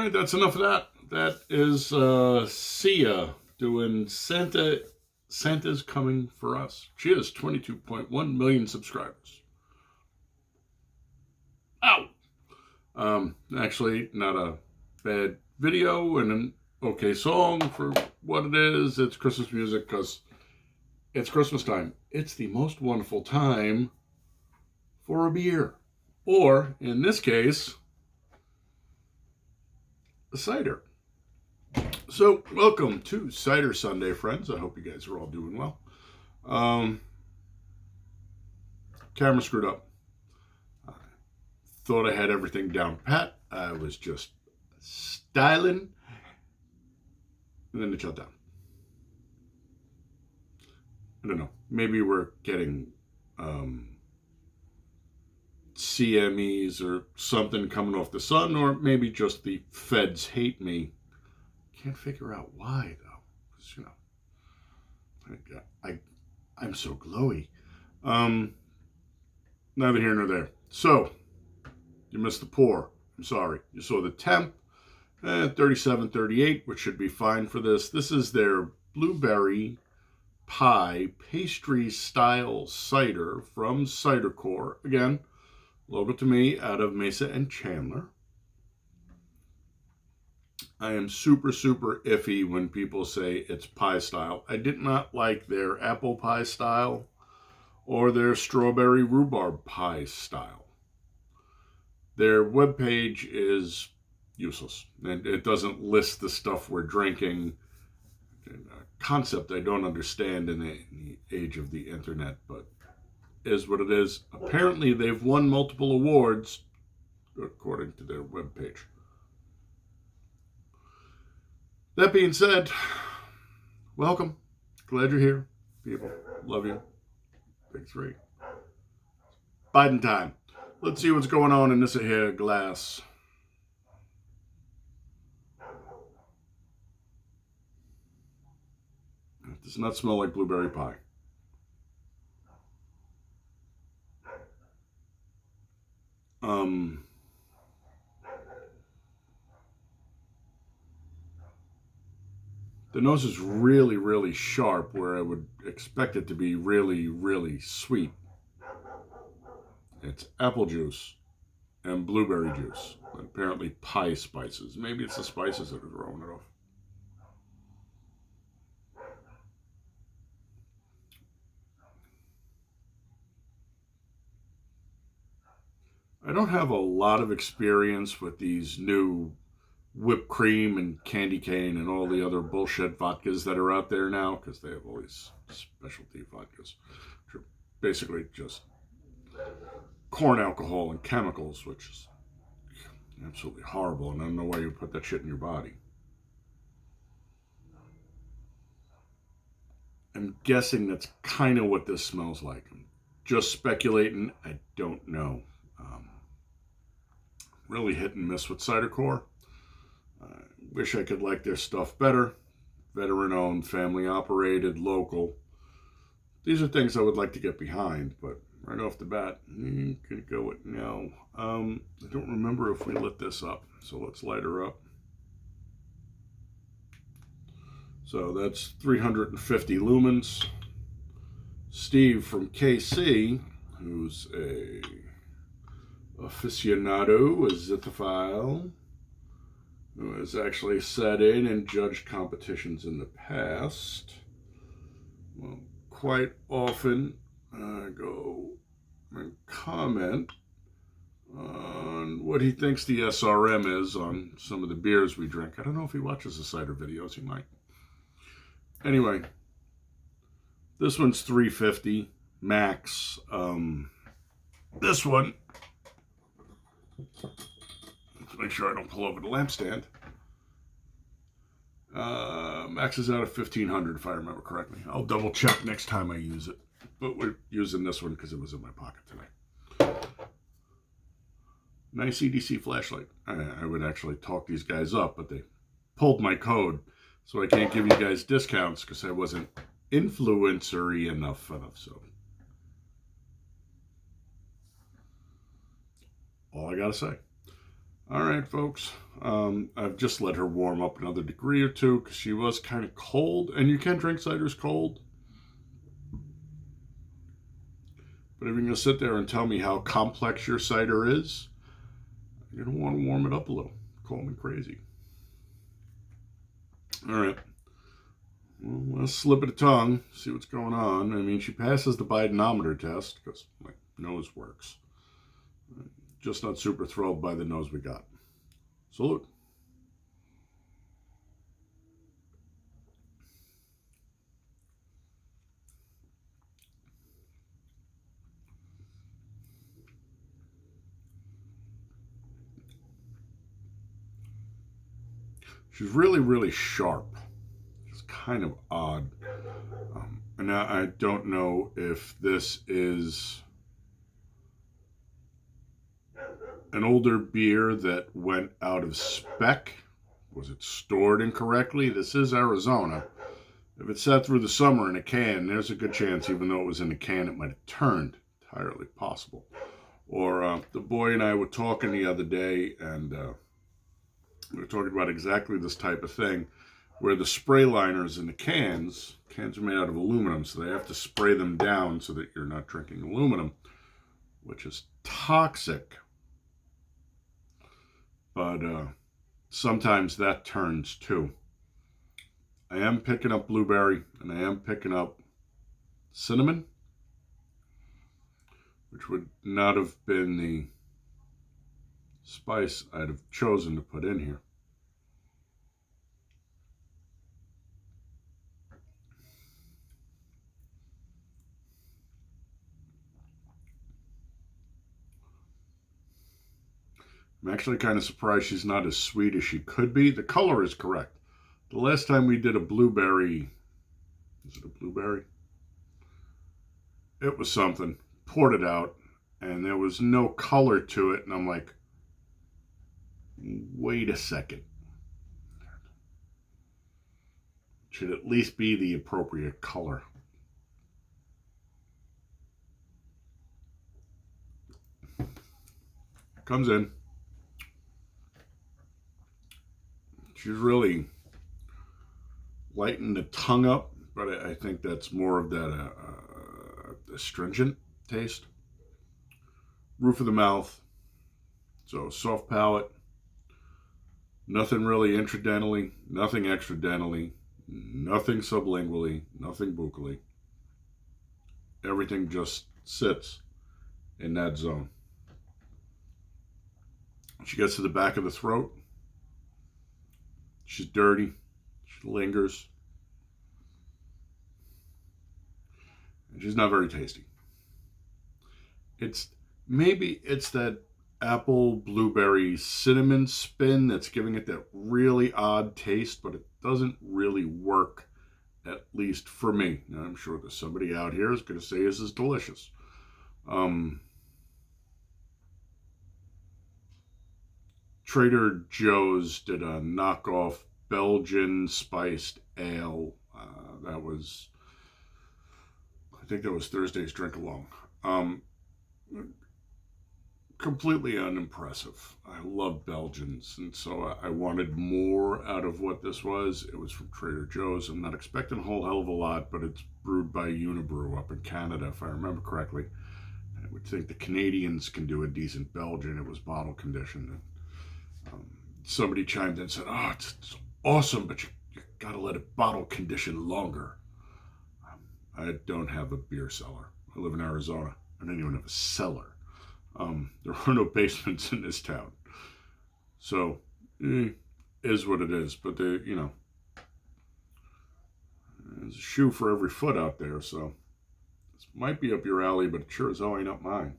right, that's enough of that. That is Sia doing Santa's Coming for Us. She has 22.1 million subscribers. Ow! Actually, not a bad video and an okay song for what it is. It's Christmas music because it's Christmas time. It's the most wonderful time for a beer. Or, in this case, a cider. So, welcome to Cider Sunday, friends. I hope you guys are all doing well. Camera screwed up. I thought I had everything down pat. I was just styling, and then it shut down. I don't know. Maybe we're getting CMEs or something coming off the sun, or maybe just the feds hate me. Can't figure out why, though. Because, you know, I'm so glowy. Neither here nor there. So, you missed the pour. I'm sorry. You saw the temp, 37, 38, which should be fine for this. This is their blueberry pie pastry-style cider from cider-corps. Again, local to me out of Mesa and Chandler. I am super iffy when people say it's pie style. I did not like their apple pie style or their strawberry rhubarb pie style. Their webpage is useless, and it doesn't list the stuff we're drinking. A concept I don't understand in the age of the internet, but is what it is. Apparently, they've won multiple awards, according to their webpage. That being said, welcome. Glad you're here, people. Love you. Big three. Biden time. Let's see what's going on in this here glass. It does not smell like blueberry pie. The nose is really sharp, where I would expect it to be really sweet. It's apple juice and blueberry juice, and apparently pie spices. Maybe it's the spices that are throwing it off. I don't have a lot of experience with these new whipped cream and candy cane and all the other bullshit vodkas that are out there now, because they have all these specialty vodkas, which are basically just corn alcohol and chemicals, which is absolutely horrible, and I don't know why you would put that shit in your body. I'm guessing that's kind of what this smells like. I'm just speculating. I don't know. Really hit and miss with cider-corps. Wish I could like their stuff better. Veteran-owned, family-operated, local. These are things I would like to get behind, but right off the bat, could go with no. I don't remember if we lit this up, so let's light her up. So that's 350 lumens. Steve from KC, who's a aficionado, a zitophile, who has actually sat in and judged competitions in the past. Well, quite often I go and comment on what he thinks the SRM is on some of the beers we drink. I don't know if he watches the cider videos. He might. Anyway, this one's 350 max. This one, let's make sure I don't pull over the lampstand. Maxes out at 1500 if I remember correctly. I'll double check next time I use it. But we're using this one because it was in my pocket today. Nice EDC flashlight. I would actually talk these guys up, but they pulled my code, so I can't give you guys discounts because I wasn't influencer-y enough. So all I gotta say. All right, folks. I've just let her warm up another degree or two because she was kind of cold, and you can drink ciders cold. But if you're going to sit there and tell me how complex your cider is, you're going to want to warm it up a little. Call me crazy. All right. Well, let's slip it a tongue, see what's going on. I mean, she passes the Bidenometer test because my nose works. Just not super thrilled by the nose we got. Salute. She's really, really sharp. It's kind of odd. And I don't know if this is an older beer that went out of spec. Was it stored incorrectly? This is Arizona. If it sat through the summer in a can, there's a good chance, even though it was in a can, it might have turned. Entirely possible. Or the boy and I were talking the other day, and we were talking about exactly this type of thing, where the spray liners in the cans are made out of aluminum, so they have to spray them down so that you're not drinking aluminum, which is toxic. But sometimes that turns too. I am picking up blueberry, and I am picking up cinnamon, which would not have been the spice I'd have chosen to put in here. I'm actually kind of surprised she's not as sweet as she could be. The color is correct. The last time we did a blueberry, is it a blueberry? It was something. Poured it out, and there was no color to it, and I'm like, wait a second. It should at least be the appropriate color. Comes in. She's really lightened the tongue up, but I think that's more of that astringent taste. Roof of the mouth, so soft palate. Nothing really intradentally, nothing extradentally, nothing sublingually, nothing buccally. Everything just sits in that zone. She gets to the back of the throat. She's dirty. She lingers. And she's not very tasty. Maybe it's that apple, blueberry, cinnamon spin that's giving it that really odd taste, but it doesn't really work, at least for me. Now, I'm sure there's somebody out here who's going to say this is delicious. Trader Joe's did a knockoff Belgian spiced ale. I think that was Thursday's drink along. Completely unimpressive. I love Belgians, and so I wanted more out of what this was. It was from Trader Joe's. I'm not expecting a whole hell of a lot, but it's brewed by Unibrew up in Canada, if I remember correctly. I would think the Canadians can do a decent Belgian. It was bottle conditioned. Somebody chimed in and said, "Oh, it's awesome, but you got to let it bottle condition longer." I don't have a beer cellar. I live in Arizona. I don't even have a cellar. There are no basements in this town. So, is what it is. But, there's a shoe for every foot out there. So, this might be up your alley, but it sure as hell ain't up mine.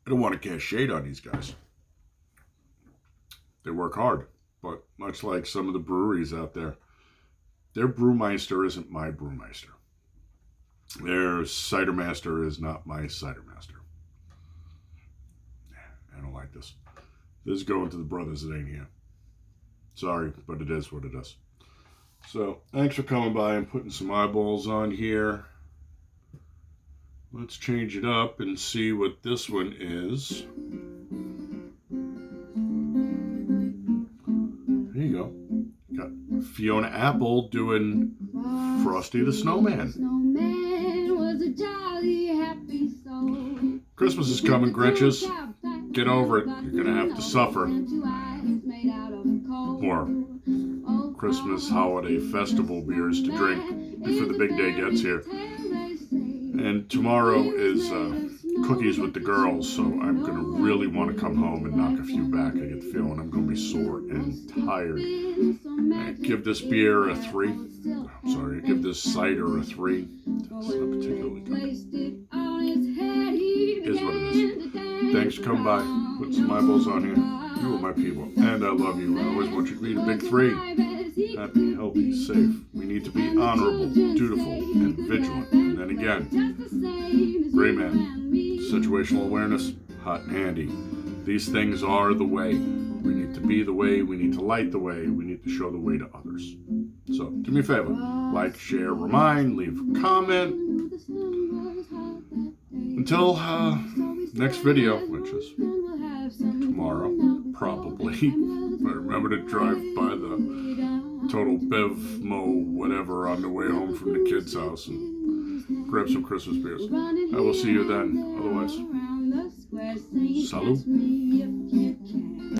I don't want to cast shade on these guys. They work hard. But much like some of the breweries out there, their brewmeister isn't my brewmeister. Their cider master is not my cider master. I don't like this. This is going to the brothers that ain't here. Sorry, but it is what it is. So, thanks for coming by and putting some eyeballs on here. Let's change it up and see what this one is. There you go. Got Fiona Apple doing Frosty the Snowman. Christmas is coming, Grinches. Get over it. You're going to have to suffer. More Christmas holiday festival beers to drink before the big day gets here. And tomorrow is cookies with the girls, so I'm going to really want to come home and knock a few back. I get the feeling I'm going to be sore and tired. I give this beer a 3. Sorry, I give this cider a 3. It's not particularly good. It is what it is. Thanks for coming by. Put some eyeballs on here. You are my people, and I love you. I always want you to be the big 3. Happy, healthy, safe. We need to be honorable, dutiful, and vigilant. And then again, Rayman, situational awareness, hot and handy. These things are the way. We need to be the way. We need to light the way. We need to show the way to others. So, do me a favor. Like, share, remind, leave a comment. Until next video, which is tomorrow, probably. But remember to drive by the Total Bev Mo whatever on the way home from the kids' house and grab some Christmas beers. I will see you then. Otherwise, salut.